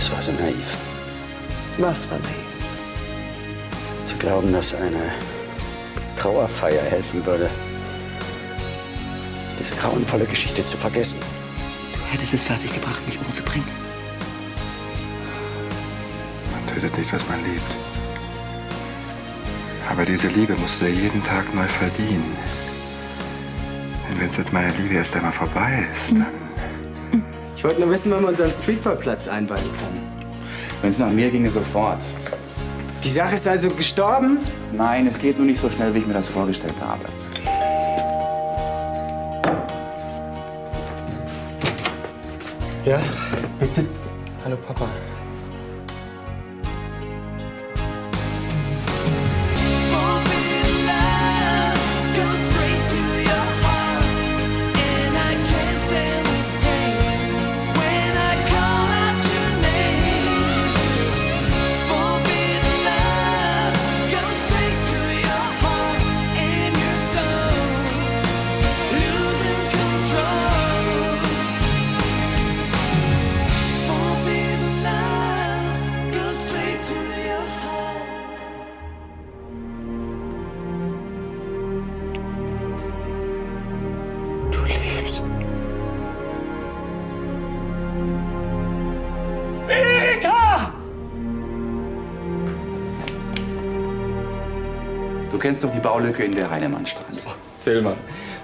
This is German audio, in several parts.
Das war so naiv. Was war naiv? Zu glauben, dass eine Trauerfeier helfen würde, diese grauenvolle Geschichte zu vergessen. Du hättest es fertiggebracht, mich umzubringen. Man tötet nicht, was man liebt. Aber diese Liebe musst du dir jeden Tag neu verdienen. Denn wenn es mit meiner Liebe erst einmal vorbei ist, dann... Ich wollte nur wissen, wann wir unseren Streetball-Platz einweihen können. Wenn es nach mir ginge, sofort. Die Sache ist also gestorben? Nein, es geht nur nicht so schnell, wie ich mir das vorgestellt habe. Ja, bitte? Hallo, Papa. Du kennst doch die Baulücke in der Heinemannstraße. Tillmann,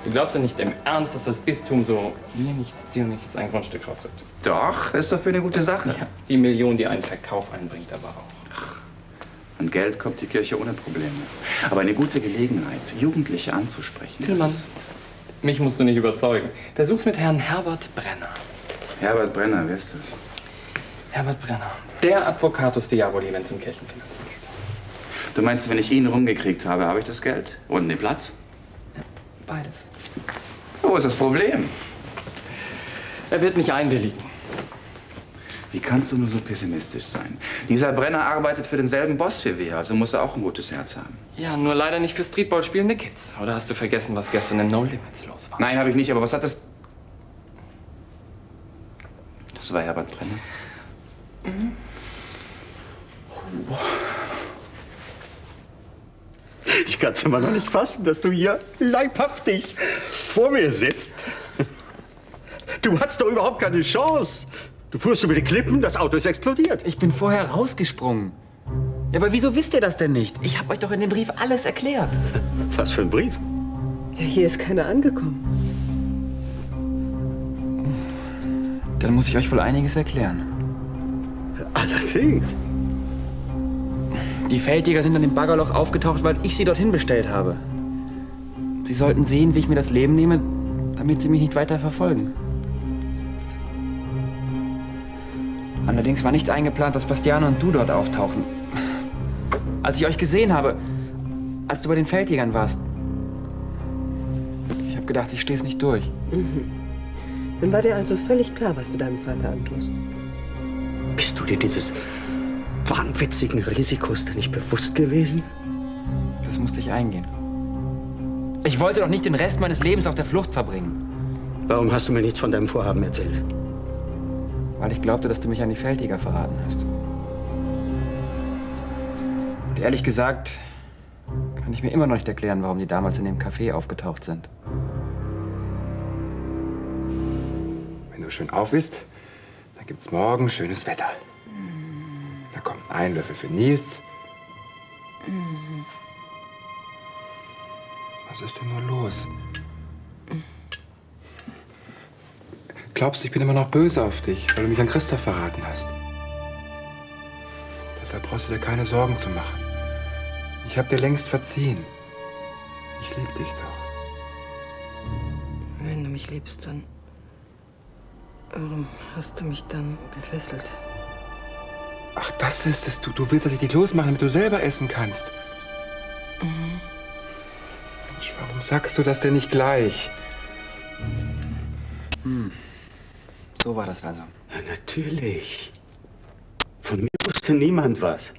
du glaubst ja nicht im Ernst, dass das Bistum so mir nichts, dir nichts ein Grundstück rausrückt. Doch, ist doch für eine gute Sache. Ja, die Million, die einen Verkauf einbringt, aber auch. An Geld kommt die Kirche ohne Probleme. Aber eine gute Gelegenheit, Jugendliche anzusprechen. Tillmann, das ist... mich musst du nicht überzeugen. Versuch's mit Herrn Herbert Brenner. Herbert Brenner, wer ist das? Herbert Brenner, der Advocatus Diaboli, wenn es um Kirchenfinanzen geht. Du meinst, wenn ich ihn rumgekriegt habe, habe ich das Geld? Und den Platz? Ja, beides. Wo ist das Problem? Er wird nicht einwilligen. Wie kannst du nur so pessimistisch sein? Dieser Brenner arbeitet für denselben Boss wie wir, also muss er auch ein gutes Herz haben. Ja, nur leider nicht für Streetball spielende Kids. Oder hast du vergessen, was gestern in No Limits los war? Nein, habe ich nicht, aber was hat das... Das war Herbert Brenner? Mhm. Oh. Ich kann es immer noch nicht fassen, dass du hier leibhaftig vor mir sitzt. Du hattest doch überhaupt keine Chance. Du fuhrst über die Klippen, das Auto ist explodiert. Ich bin vorher rausgesprungen. Ja, aber wieso wisst ihr das denn nicht? Ich habe euch doch in dem Brief alles erklärt. Was für ein Brief? Ja, hier ist keiner angekommen. Dann muss ich euch wohl einiges erklären. Allerdings. Die Feldjäger sind an dem Baggerloch aufgetaucht, weil ich sie dorthin bestellt habe. Sie sollten sehen, wie ich mir das Leben nehme, damit sie mich nicht weiter verfolgen. Allerdings war nicht eingeplant, dass Bastiano und du dort auftauchen. Als ich euch gesehen habe, als du bei den Feldjägern warst, ich habe gedacht, ich stehe es nicht durch. Mhm. Dann war dir also völlig klar, was du deinem Vater antust. Bist du dir dieses wahnwitzigen Risikos denn nicht bewusst gewesen? Das musste ich eingehen. Ich wollte doch nicht den Rest meines Lebens auf der Flucht verbringen. Warum hast du mir nichts von deinem Vorhaben erzählt? Weil ich glaubte, dass du mich an die Feldjäger verraten hast. Und ehrlich gesagt, kann ich mir immer noch nicht erklären, warum die damals in dem Café aufgetaucht sind. Wenn du schön auf isst, dann gibt's morgen schönes Wetter. Da kommt ein Löffel für Nils. Was ist denn nur los? Glaubst du, ich bin immer noch böse auf dich, weil du mich an Christoph verraten hast? Deshalb brauchst du dir keine Sorgen zu machen. Ich habe dir längst verziehen. Ich liebe dich doch. Wenn du mich liebst, dann... Warum hast du mich dann gefesselt? Ach, das ist es. Du willst, dass ich dich losmache, damit du selber essen kannst. Mhm. Mensch, warum sagst du das denn nicht gleich? So war das also. Ja, natürlich. Von mir wusste niemand was.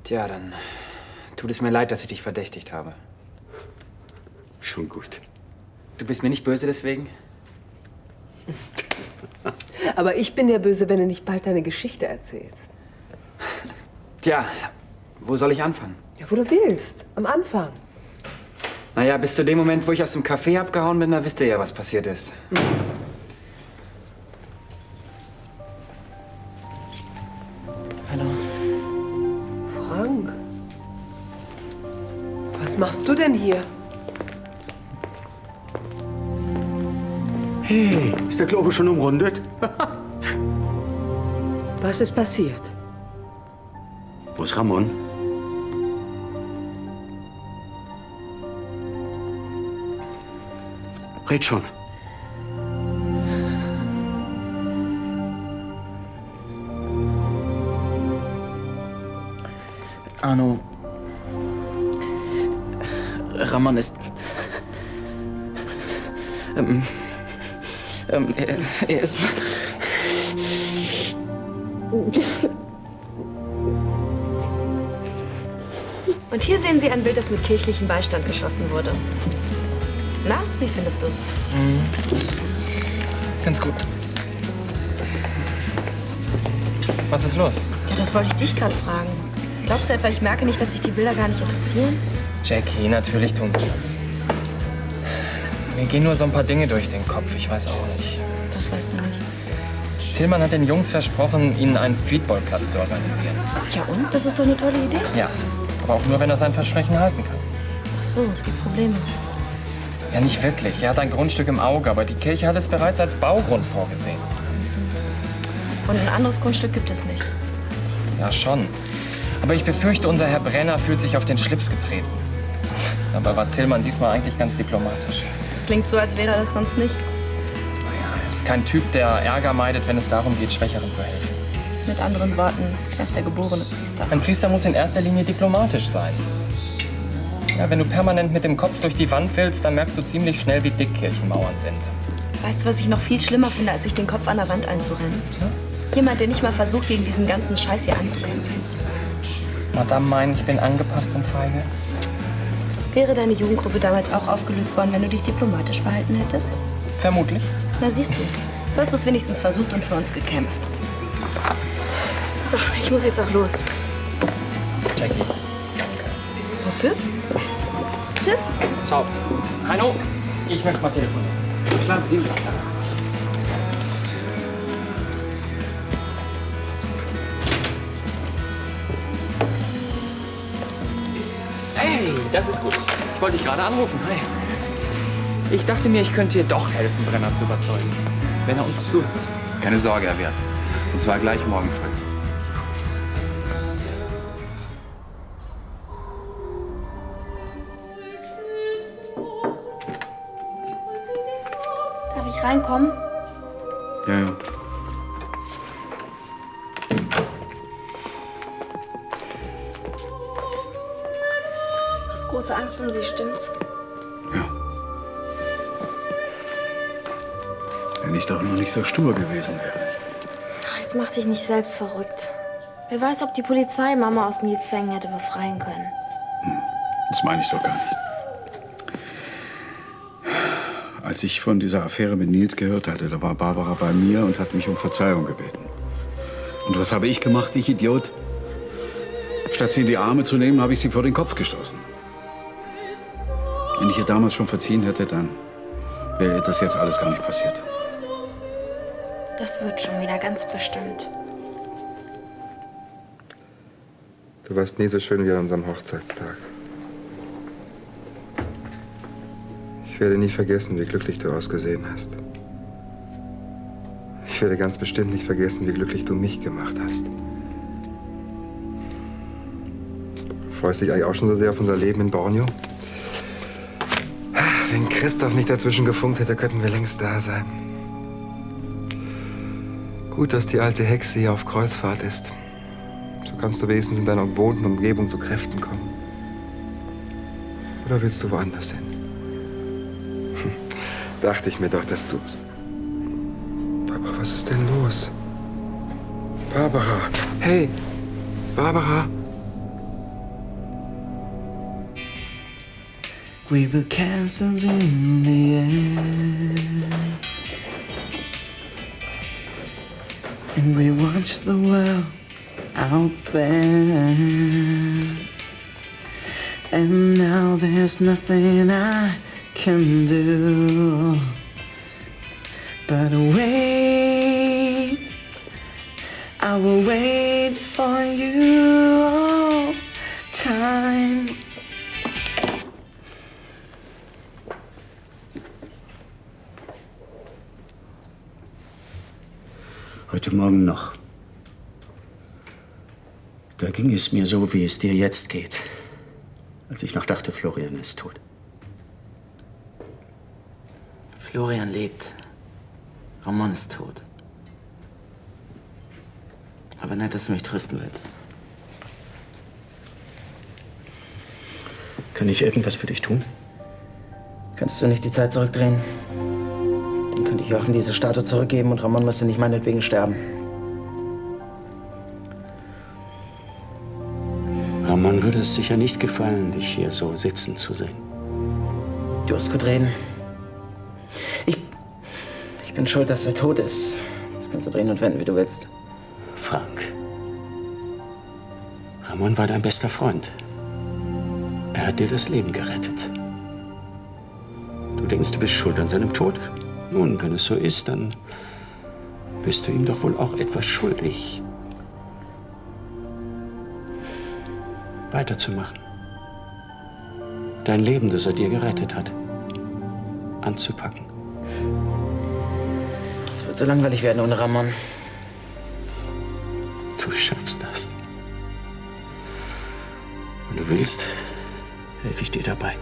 Tja, dann tut es mir leid, dass ich dich verdächtigt habe. Schon gut. Du bist mir nicht böse deswegen? Aber ich bin ja böse, wenn du nicht bald deine Geschichte erzählst. Tja, wo soll ich anfangen? Ja, wo du willst. Am Anfang. Naja, bis zu dem Moment, wo ich aus dem Café abgehauen bin, da wisst ihr ja, was passiert ist. Hallo. Frank. Was machst du denn hier? Hey, ist der Glaube schon umrundet? Was ist passiert? Wo ist Ramon? Red schon. Arno. Ramon ist. Er ist. Und hier sehen Sie ein Bild, das mit kirchlichem Beistand geschossen wurde. Na, wie findest du es? Ganz gut. Was ist los? Ja, das wollte ich dich gerade fragen. Glaubst du etwa, ich merke nicht, dass sich die Bilder gar nicht interessieren? Jackie, natürlich tun sie das. Mir gehen nur so ein paar Dinge durch den Kopf, ich weiß auch nicht. Das weißt du nicht. Tillmann hat den Jungs versprochen, ihnen einen Streetballplatz zu organisieren. Tja und? Das ist doch eine tolle Idee. Ja, aber auch nur, wenn er sein Versprechen halten kann. Ach so, es gibt Probleme. Ja, nicht wirklich. Er hat ein Grundstück im Auge, aber die Kirche hat es bereits als Baugrund vorgesehen. Und ein anderes Grundstück gibt es nicht. Ja, schon. Aber ich befürchte, unser Herr Brenner fühlt sich auf den Schlips getreten. Aber war Tillmann diesmal eigentlich ganz diplomatisch. Das klingt so, als wäre er das sonst nicht. Naja, er ist kein Typ, der Ärger meidet, wenn es darum geht, Schwächeren zu helfen. Mit anderen Worten, er ist der geborene Priester. Ein Priester muss in erster Linie diplomatisch sein. Ja, wenn du permanent mit dem Kopf durch die Wand willst, dann merkst du ziemlich schnell, wie dick Kirchenmauern sind. Weißt du, was ich noch viel schlimmer finde, als sich den Kopf an der Wand einzurennen? Jemand, der nicht mal versucht, gegen diesen ganzen Scheiß hier anzukämpfen. Madame meint, ich bin angepasst und feige? Wäre deine Jugendgruppe damals auch aufgelöst worden, wenn du dich diplomatisch verhalten hättest? Vermutlich. Na siehst du, so hast du es wenigstens versucht und für uns gekämpft. So, ich muss jetzt auch los. Jackie. Wofür? Tschüss. Ciao. Heino, ich möchte mal telefonieren. Klar, Deal. Hey, das ist gut. Ich wollte dich gerade anrufen. Hi. Ich dachte mir, ich könnte dir doch helfen, Brenner zu überzeugen. Wenn er uns zuhört. Keine Sorge, Herr Wert. Und zwar gleich morgen früh. Darf ich reinkommen? Ja, ja. Du hast große Angst um sie, stimmt's? Ja. Wenn ich doch nur nicht so stur gewesen wäre. Ach, jetzt mach dich nicht selbst verrückt. Wer weiß, ob die Polizei Mama aus Nils Fängen hätte befreien können. Das meine ich doch gar nicht. Als ich von dieser Affäre mit Nils gehört hatte, da war Barbara bei mir und hat mich um Verzeihung gebeten. Und was habe ich gemacht, ich Idiot? Statt sie in die Arme zu nehmen, habe ich sie vor den Kopf gestoßen. Wenn ich ihr damals schon verziehen hätte, dann wäre das jetzt alles gar nicht passiert. Das wird schon wieder, ganz bestimmt. Du warst nie so schön wie an unserem Hochzeitstag. Ich werde nie vergessen, wie glücklich du ausgesehen hast. Ich werde ganz bestimmt nicht vergessen, wie glücklich du mich gemacht hast. Freust du dich eigentlich auch schon so sehr auf unser Leben in Borneo? Wenn Christoph nicht dazwischen gefunkt hätte, könnten wir längst da sein. Gut, dass die alte Hexe hier auf Kreuzfahrt ist. So kannst du wenigstens in deiner gewohnten Umgebung zu Kräften kommen. Oder willst du woanders hin? Dachte ich mir doch, dass du... Barbara, was ist denn los? Barbara! Hey! Barbara! We were castles in the air. and we watch the world out there. And now there's nothing I can do but wait. I will wait for you all time. Heute Morgen noch. Da ging es mir so, wie es dir jetzt geht. Als ich noch dachte, Florian ist tot. Florian lebt. Ramon ist tot. Aber nett, dass du mich trösten willst. Kann ich irgendwas für dich tun? Könntest du nicht die Zeit zurückdrehen? Dann könnte ich Joachim diese Statue zurückgeben und Ramon müsste nicht meinetwegen sterben. Ramon würde es sicher nicht gefallen, dich hier so sitzen zu sehen. Du hast gut reden. Ich bin schuld, dass er tot ist. Das kannst du drehen und wenden, wie du willst. Frank, Ramon war dein bester Freund. Er hat dir das Leben gerettet. Du denkst, du bist schuld an seinem Tod? Nun, wenn es so ist, dann bist du ihm doch wohl auch etwas schuldig. Weiterzumachen. Dein Leben, das er dir gerettet hat, anzupacken. Es wird so langweilig werden ohne Ramon. Du schaffst das. Wenn du willst, helfe ich dir dabei.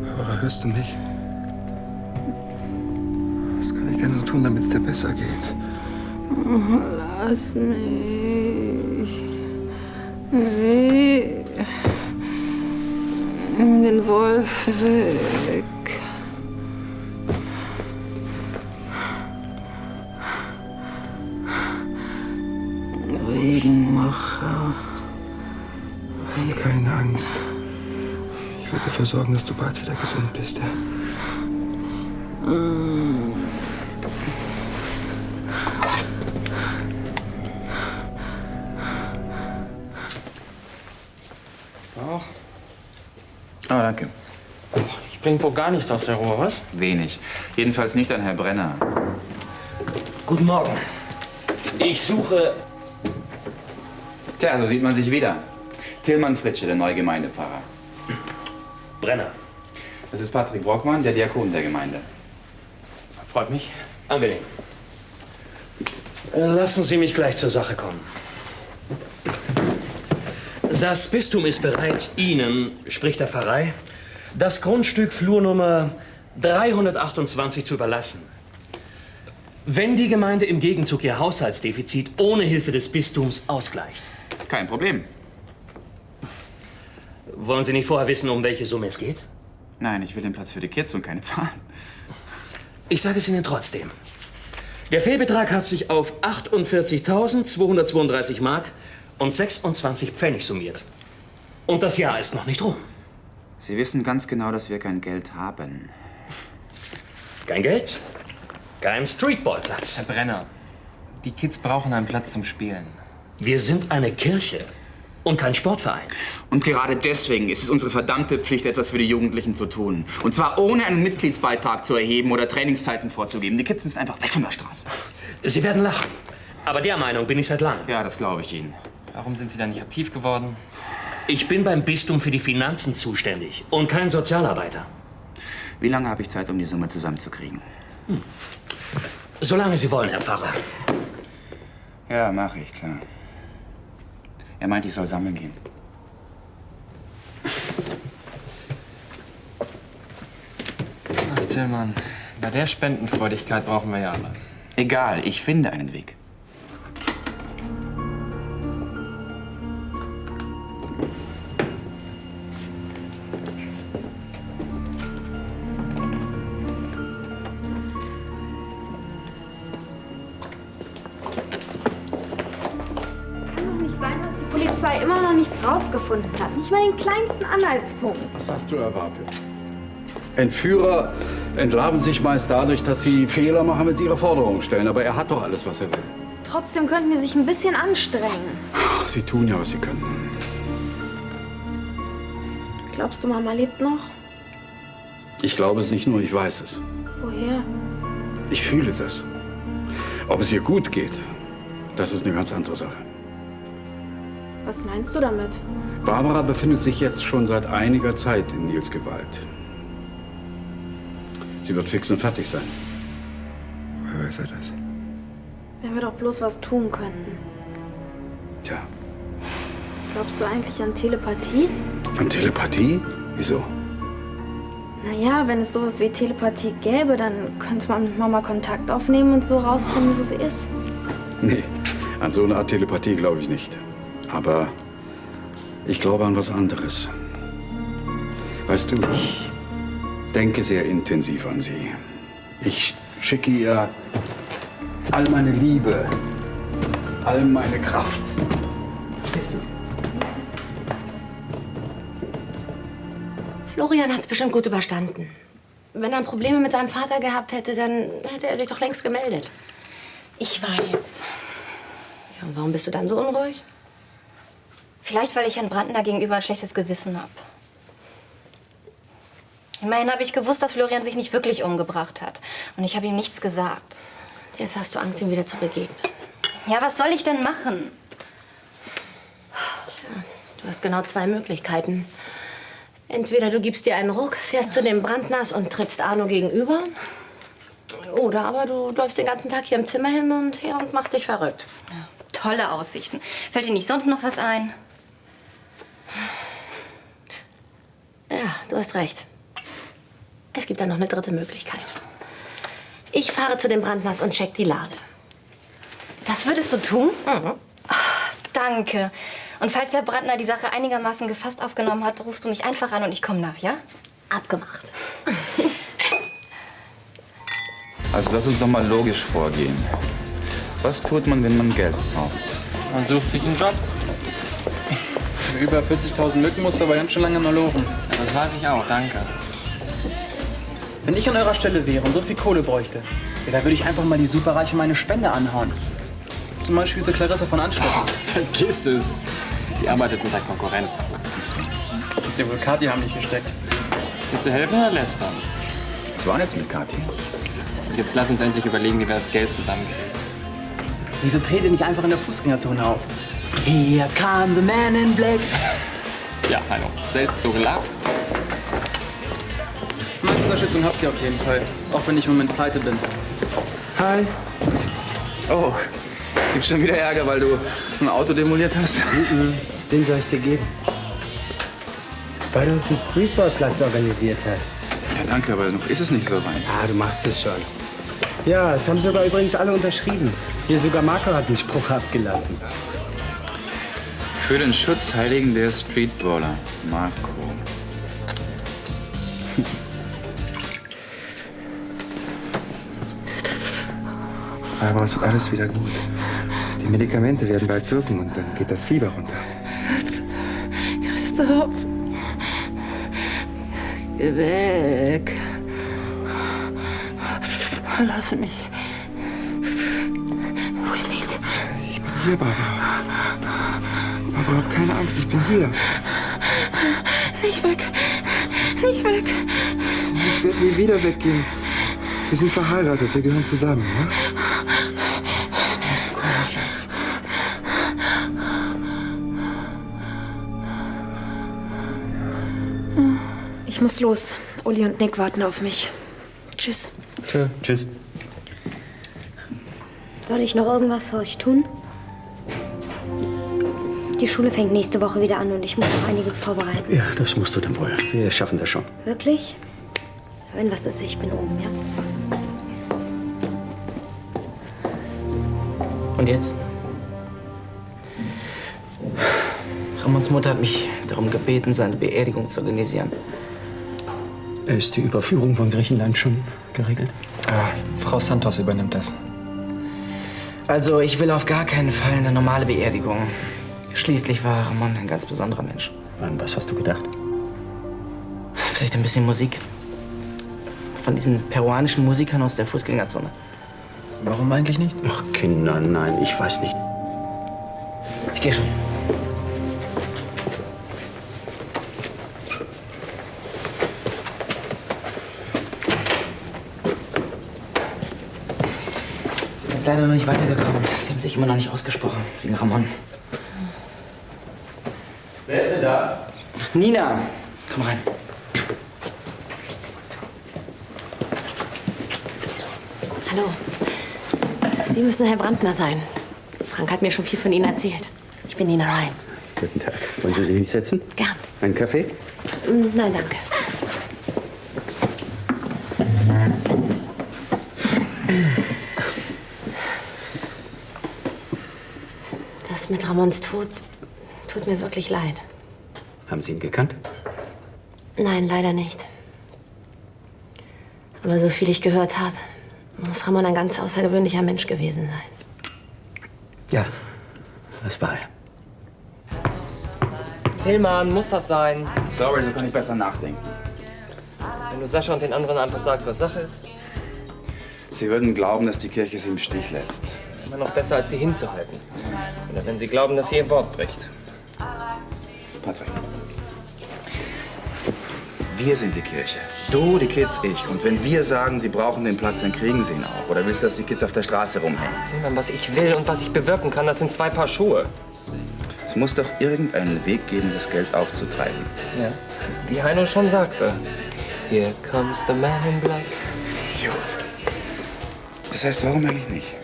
Barbara, hörst du mich? Was kann ich denn nur tun, damit es dir besser geht? Lass mich. Nee. Nimm den Wolf weg. Regenmacher. Keine Angst. Ich werde dafür sorgen, dass du bald wieder gesund bist, ja? Auch? Oh, danke. Ich bring wohl gar nichts aus der Ruhe, was? Wenig. Jedenfalls nicht an Herr Brenner. Guten Morgen. Ich suche... Tja, so sieht man sich wieder. Tillmann Fritsche, der neue Gemeindepfarrer. Brenner. Das ist Patrick Brockmann, der Diakon der Gemeinde. Freut mich. Angenehm. Lassen Sie mich gleich zur Sache kommen. Das Bistum ist bereit, Ihnen, sprich der Pfarrei, das Grundstück Flurnummer 328 zu überlassen. Wenn die Gemeinde im Gegenzug ihr Haushaltsdefizit ohne Hilfe des Bistums ausgleicht. Kein Problem. Wollen Sie nicht vorher wissen, um welche Summe es geht? Nein, ich will den Platz für die Kids und keine Zahlen. Ich sage es Ihnen trotzdem. Der Fehlbetrag hat sich auf 48.232 Mark und 26 Pfennig summiert. Und das Jahr ist noch nicht rum. Sie wissen ganz genau, dass wir kein Geld haben. Kein Geld? Kein Streetballplatz. Herr Brenner, die Kids brauchen einen Platz zum Spielen. Wir sind eine Kirche und kein Sportverein. Und gerade deswegen ist es unsere verdammte Pflicht, etwas für die Jugendlichen zu tun. Und zwar ohne einen Mitgliedsbeitrag zu erheben oder Trainingszeiten vorzugeben. Die Kids müssen einfach weg von der Straße. Sie werden lachen. Aber der Meinung bin ich seit langem. Ja, das glaube ich Ihnen. Warum sind Sie da nicht aktiv geworden? Ich bin beim Bistum für die Finanzen zuständig und kein Sozialarbeiter. Wie lange habe ich Zeit, um die Summe zusammenzukriegen? Solange Sie wollen, Herr Pfarrer. Ja, mache ich, klar. Er meint, ich soll sammeln gehen. Ach, Tillmann, bei der Spendenfreudigkeit brauchen wir ja alle. Egal, ich finde einen Weg. Es kann doch nicht sein, dass die Polizei immer noch nichts rausgefunden hat. Nicht mal den kleinsten Anhaltspunkt. Was hast du erwartet? Entführer entlarven sich meist dadurch, dass sie Fehler machen, wenn sie ihre Forderungen stellen. Aber er hat doch alles, was er will. Trotzdem könnten die sich ein bisschen anstrengen. Ach, sie tun ja, was sie können. Glaubst du, Mama lebt noch? Ich glaube es nicht nur, ich weiß es. Woher? Ich fühle das. Ob es ihr gut geht, das ist eine ganz andere Sache. Was meinst du damit? Barbara befindet sich jetzt schon seit einiger Zeit in Nils Gewalt. Sie wird fix und fertig sein. Woher weiß er das? Wenn wir doch bloß was tun könnten. Tja, Glaubst du eigentlich an Telepathie? an Telepathie? Wieso? Naja, wenn es sowas wie Telepathie gäbe, dann könnte man mit Mama Kontakt aufnehmen und so rausfinden, wo sie ist. Nee, an so eine Art Telepathie glaube ich nicht. Aber ich glaube an was anderes. Weißt du, ich denke sehr intensiv an sie. Ich schicke ihr all meine Liebe, all meine Kraft. Verstehst du? Florian hat's bestimmt gut überstanden. Wenn er Probleme mit seinem Vater gehabt hätte, dann hätte er sich doch längst gemeldet. Ich weiß. Ja, und warum bist du dann so unruhig? Vielleicht, weil ich Herrn Brandner gegenüber ein schlechtes Gewissen habe. Immerhin habe ich gewusst, dass Florian sich nicht wirklich umgebracht hat. Und ich habe ihm nichts gesagt. Jetzt hast du Angst, ihm wieder zu begegnen. Ja, was soll ich denn machen? Tja, du hast genau zwei Möglichkeiten. Entweder du gibst dir einen Ruck, fährst zu den Brandners und trittst Arno gegenüber. Oder aber du läufst den ganzen Tag hier im Zimmer hin und her und machst dich verrückt. Ja, tolle Aussichten. Fällt dir nicht sonst noch was ein? Ja, du hast recht. Es gibt da noch eine dritte Möglichkeit. Ich fahre zu den Brandners und check die Lage. Das würdest du tun? Mhm. Ach, danke. Und falls Herr Brandner die Sache einigermaßen gefasst aufgenommen hat, rufst du mich einfach an und ich komme nach, ja? Abgemacht. Also lass uns doch mal logisch vorgehen. Was tut man, wenn man Geld braucht? Man sucht sich einen Job. Über 40.000 Mücken musst du aber ganz schön lange mal loben. Ja, das weiß ich auch, danke. Wenn ich an eurer Stelle wäre und so viel Kohle bräuchte, ja, da würde ich einfach mal die Superreiche meine Spende anhauen. Zum Beispiel so Clarissa von Anstetten. Vergiss es. Die arbeitet mit der Konkurrenz zusammen. Der wohl Kathi haben nicht gesteckt. Willst du helfen oder lästern? Was war denn jetzt mit Kathi? Jetzt lass uns endlich überlegen, wie wir das Geld zusammenkriegen. Wieso dreht ihr nicht einfach in der Fußgängerzone auf? Here comes the man in black. Ja, hallo. Selbst so gelacht. Meine Unterstützung habt ihr auf jeden Fall. Auch wenn ich im Moment pleite bin. Hi. Oh, gibt's schon wieder Ärger, weil du ein Auto demoliert hast? Den soll ich dir geben. Weil du uns einen Streetballplatz organisiert hast. Ja, danke, aber noch ist es nicht so weit. Ah, du machst es schon. Ja, es haben sogar übrigens alle unterschrieben. Hier sogar Marco hat einen Spruch abgelassen. Für den Schutzheiligen der Streetballer, Marco. Aber es wird alles wieder gut. Die Medikamente werden bald wirken und dann geht das Fieber runter. Christoph. Geh weg. Lass mich. Wo ist Nils? Ich bin hier, Barbara. Barbara, hab keine Angst, ich bin hier. Nicht weg. Nicht weg. Ich werde nie wieder weggehen. Wir sind verheiratet, wir gehören zusammen, ja? Komm her, Schatz. Ich muss los. Uli und Nick warten auf mich. Tschüss. Tschüss. Soll ich noch irgendwas für euch tun? Die Schule fängt nächste Woche wieder an und ich muss noch einiges vorbereiten. Ja, das musst du dann wohl. Wir schaffen das schon. Wirklich? Wenn was ist, ich bin oben, ja? Und jetzt? Ramons Mutter hat mich darum gebeten, seine Beerdigung zu organisieren. Ist die Überführung von Griechenland schon geregelt? Frau Santos übernimmt das. Also, ich will auf gar keinen Fall eine normale Beerdigung. Schließlich war Ramon ein ganz besonderer Mensch. An was hast du gedacht? Vielleicht ein bisschen Musik. Von diesen peruanischen Musikern aus der Fußgängerzone. Warum eigentlich nicht? Ach, Kinder, nein, ich weiß nicht. Ich gehe schon. Sie sind leider noch nicht weitergekommen. Sie haben sich immer noch nicht ausgesprochen, wegen Ramon. Wer ist denn da? Nina, komm rein. Hallo. Sie müssen Herr Brandner sein. Frank hat mir schon viel von Ihnen erzählt. Ich bin Nina Ryan. Guten Tag. Wollen Sie sich nicht setzen? Gern. Einen Kaffee? Nein, danke. Das mit Ramons Tod tut mir wirklich leid. Haben Sie ihn gekannt? Nein, leider nicht. Aber so viel ich gehört habe, muss Ramon ein ganz außergewöhnlicher Mensch gewesen sein. Ja, das war er. Tillmann, muss das sein? Sorry, so kann ich besser nachdenken. Wenn du Sascha und den anderen einfach sagst, was Sache ist, Sie würden glauben, dass die Kirche sie im Stich lässt. immer noch besser, als sie hinzuhalten. Oder wenn sie glauben, dass sie ihr Wort bricht. Patrick. Wir sind die Kirche. Du, die Kids, ich. Und wenn wir sagen, sie brauchen den Platz, dann kriegen sie ihn auch. Oder willst du, dass die Kids auf der Straße rumhängen? Tillmann, was ich will und was ich bewirken kann, das sind 2 Paar Schuhe. Es muss doch irgendeinen Weg geben, das Geld aufzutreiben. Ja, wie Heino schon sagte. Here comes the man in black. Idiot. Das heißt, warum eigentlich nicht?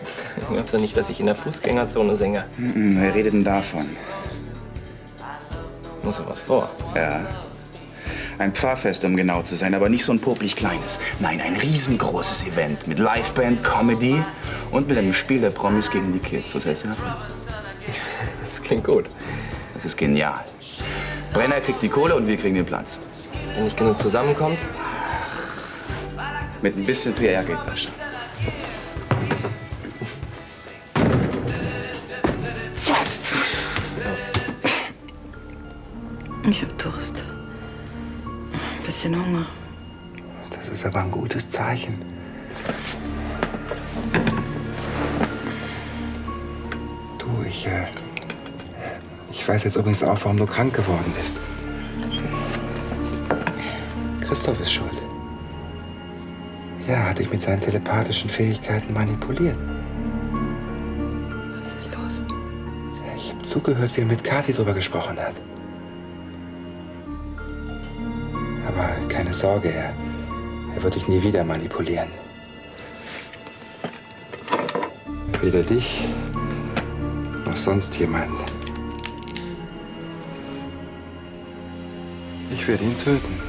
Glaubst du nicht, dass ich in der Fußgängerzone singe? Wer redet denn davon? Muss sowas vor. Ja. Ein Pfarrfest, um genau zu sein, aber nicht so ein popelig kleines. Nein, ein riesengroßes Event mit Liveband, Comedy und mit einem Spiel der Promis gegen die Kids. Was hältst du davon? Das klingt gut. Das ist genial. Brenner kriegt die Kohle und wir kriegen den Platz. Wenn nicht genug zusammenkommt? Mit ein bisschen PR geht das schon. Fast. Ich hab Durst. Ein bisschen Hunger. Das ist aber ein gutes Zeichen. Du, ich weiß jetzt übrigens auch, warum du krank geworden bist. Christoph ist schuld. Ja, hat dich mit seinen telepathischen Fähigkeiten manipuliert. Was ist los? Ich habe zugehört, wie er mit Kathi drüber gesprochen hat. Aber keine Sorge, er wird dich nie wieder manipulieren. Weder dich noch sonst jemand. Ich werde ihn töten.